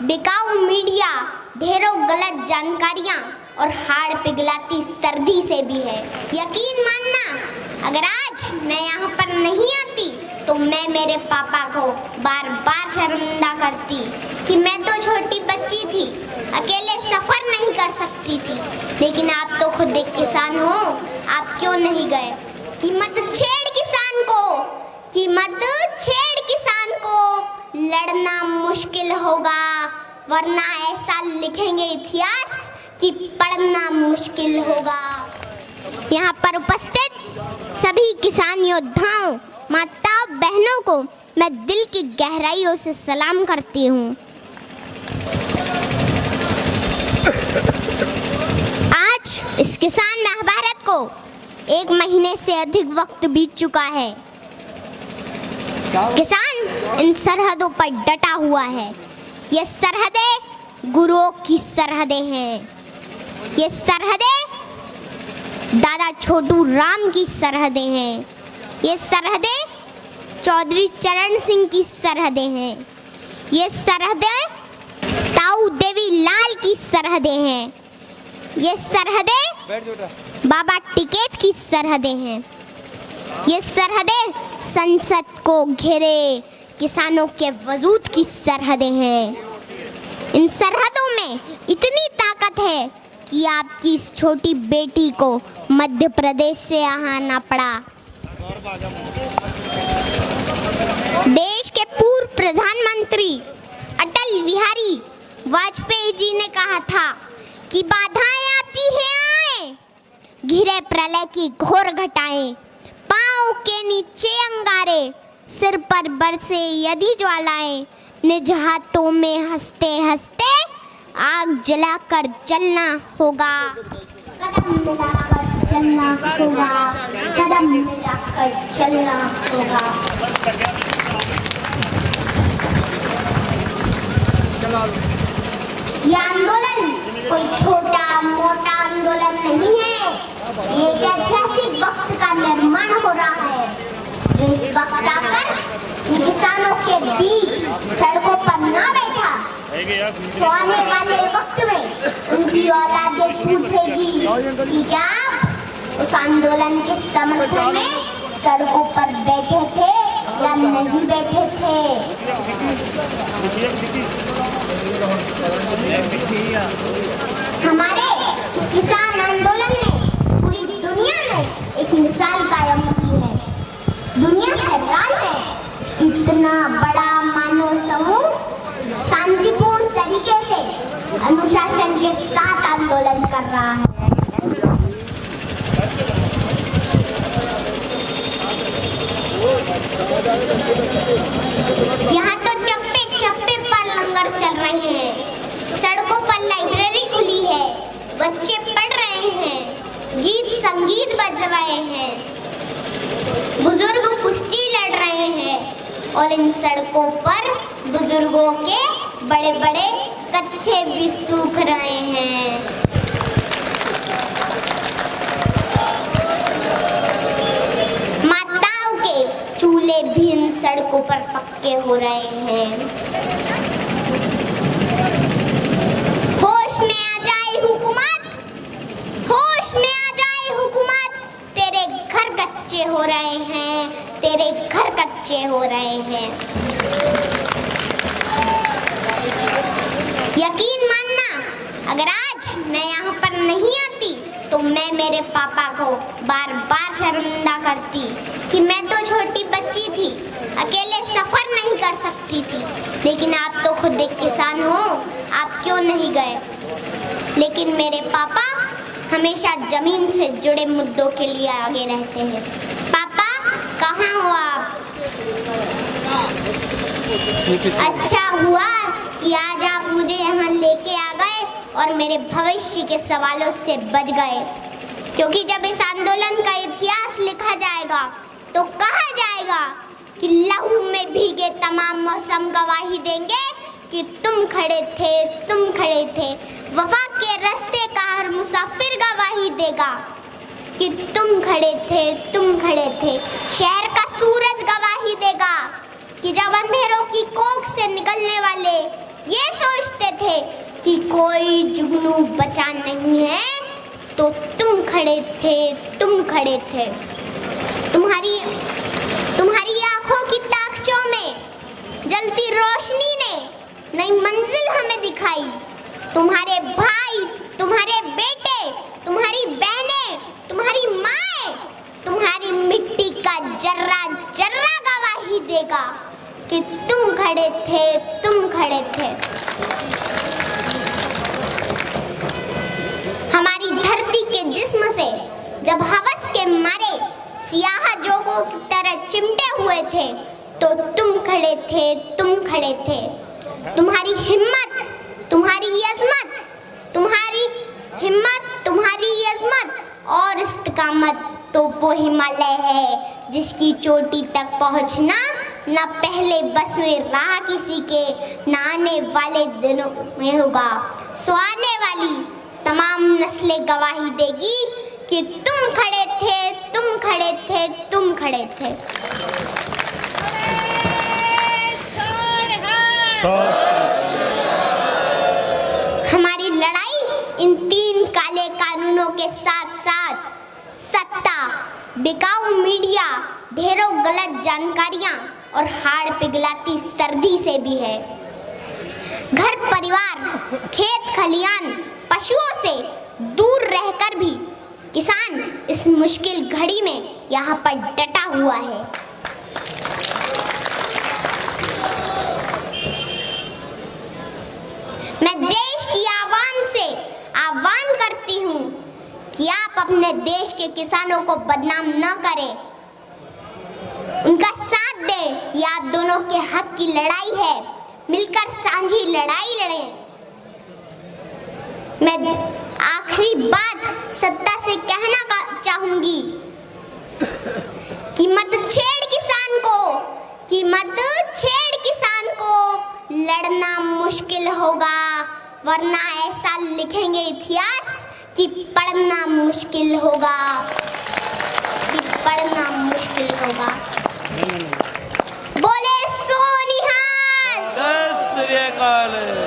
बिकाऊ मीडिया, ढेरों गलत जानकारियां और हाड़ पिघलाती सर्दी से भी है। यकीन मानना, अगर आज मैं यहाँ पर नहीं आती तो मैं मेरे पापा को बार बार शर्मिंदा करती कि मैं तो छोटी बच्ची थी, अकेले सफर नहीं कर सकती थी। लेकिन आप तो खुद एक किसान हो, आप क्यों नहीं गए? कि मत छेड़ किसान को, कि मत छेड़ किसान को, लड़ना मुश्किल होगा, वरना ऐसा लिखेंगे इतिहास कि पढ़ना मुश्किल होगा। यहाँ पर उपस्थित सभी किसान योद्धाओं, माताओं, बहनों को मैं दिल की गहराइयों से सलाम करती हूँ। आज इस किसान महाभारत को 1 महीने से अधिक वक्त बीत चुका है। किसान इन सरहदों पर डटा हुआ है। ये सरहदें गुरुओं की सरहदें हैं। ये सरहदें दादा छोटू राम की सरहदें हैं। ये सरहदें चौधरी चरण सिंह की सरहदें हैं। ये सरहदें ताऊ देवी लाल की सरहदें हैं। ये सरहदें बाबा टिकैत की सरहदें हैं। ये सरहदें संसद को घेरे किसानों के वजूद की सरहदें हैं। इन सरहदों में इतनी ताकत है कि आपकी इस छोटी बेटी को मध्य प्रदेश से यहाँ आना पड़ा। देश के पूर्व प्रधानमंत्री अटल बिहारी वाजपेयी जी ने कहा था कि बाधाएं आती हैं आए, घिरे प्रलय की घोर घटाएं, पाँव के नीचे अंगारे, सिर पर बरसे यदि ज्वालाएं, निज हाथों में हंसते हंसते आग जलाकर जलना होगा। कदम मिलाकर चलना होगा, कदम मिलाकर चलना होगा। ये आंदोलन कोई छोटा मोटा आंदोलन नहीं है। ये एक ऐतिहासिक वक्त का निर्माण हो रहा है, जो इस वक्त आकर किसानों के बीच सड़कों पर ना बैठा तो आने वाले वक्त में उनकी औलादें पूछेगी कि क्या उस आंदोलन के समर्थन में सड़कों पर बैठे थे या नहीं बैठे थे। हमारे इस किसान आंदोलन ने पूरी दुनिया में एक मिसाल कायम की है। दुनिया हैरान है, इतना बड़ा मानव समूह शांतिपूर्ण तरीके से अनुशासन के साथ आंदोलन कर रहा है। यहाँ तो चप्पे चप्पे पर लंगर चल रहे हैं, सड़कों पर लाइब्रेरी खुली है, बच्चे पढ़ रहे हैं, गीत संगीत बज रहे हैं, बुजुर्ग कुश्ती लड़ रहे हैं और इन सड़कों पर बुजुर्गों के बड़े बड़े कच्छे भी सूख रहे हैं। माताओं के चूल्हे भी इन सड़कों पर पक्के हो रहे हैं। होश में आ जाए हुकूमत, होश में आ जाए हुकूमत, तेरे घर कच्चे हो रहे हैं, तेरे घर कच्चे हो रहे हैं। यकीन मानना, अगर आज मैं यहाँ पर नहीं आती तो मैं मेरे पापा को बार बार शर्मिंदा करती कि मैं तो छोटी बच्ची थी, अकेले सफर नहीं कर सकती थी। लेकिन आप तो खुद एक किसान हो, आप क्यों नहीं गए? लेकिन मेरे पापा हमेशा जमीन से जुड़े मुद्दों के लिए आगे रहते हैं। पापा कहाँ हो आप? अच्छा हुआ कि आज आप मुझे यहाँ लेके आ गए और मेरे भविष्य के सवालों से बच गए, क्योंकि जब इस आंदोलन का इतिहास लिखा जाएगा तो कहा जाएगा कि लहू में भीगे तमाम मौसम गवाही देंगे कि तुम खड़े थे, तुम खड़े थे। वफा के रास्ते का हर मुसाफिर गवाही देगा कि तुम खड़े थे, तुम खड़े थे। शहर का सूरज गवाही देगा कि जब अंधेरों की कोख से निकलने वाले ये सोचते थे कि कोई जुगनू बचा नहीं है, तो तुम खड़े थे, तुम खड़े थे। तुम्हारी आंखों की ताकचों में जलती रोशनी ने नई मंजिल हमें दिखाई। तुम्हारे भाई, तुम्हारे बेटे, तुम्हारी बहनें, तुम्हारी माएं, तुम्हारी मिट्टी का जर्रा जर्रा गवाही देगा कि तुम खड़े थे, तुम खड़े थे। हमारी धरती के जिस्म से जब हवस के मारे सियाह जोगों की तरह चिमटे हुए थे, तो तुम खड़े थे, तुम खड़े थे। तुम्हारी हिम्मत, तुम्हारी अज़मत, तुम्हारी हिम्मत, तुम्हारी अज़मत और इस्तिकामत तो वो हिमालय है जिसकी चोटी तक पहुंचना न पहले बस में रहा किसी के, न आने वाले दिनों में होगा। सो आने वाली तमाम नस्लें गवाही देगी कि तुम खड़े थे, तुम खड़े थे, तुम खड़े थे। हमारी लड़ाई इन 3 काले कानूनों के साथ साथ सत्ता, बिकाऊ मीडिया, ढेरों गलत जानकारियां और हाड़ पिघलाती सर्दी से भी है। घर परिवार, खेत खलियान, पशुओं से दूर रहकर भी किसान इस मुश्किल घड़ी में यहाँ पर डटा हुआ है। मैं देश की आवाम से आह्वान करती हूँ कि आप अपने देश के किसानों को बदनाम न करें, उनका साथ दें। ये आप दोनों के हक की लड़ाई है, मिलकर साझी लड़ाई लड़ें। मैं आखिरी बात सत्ता से कहना चाहूंगी कि मत छेड़ किसान को, कि मत छेड़ किसान को, लड़ना मुश्किल होगा, वरना ऐसा लिखेंगे इतिहास कि पढ़ना मुश्किल होगा, कि पढ़ना मुश्किल होगा। बोले सो निहाल। सत श्री अकाल।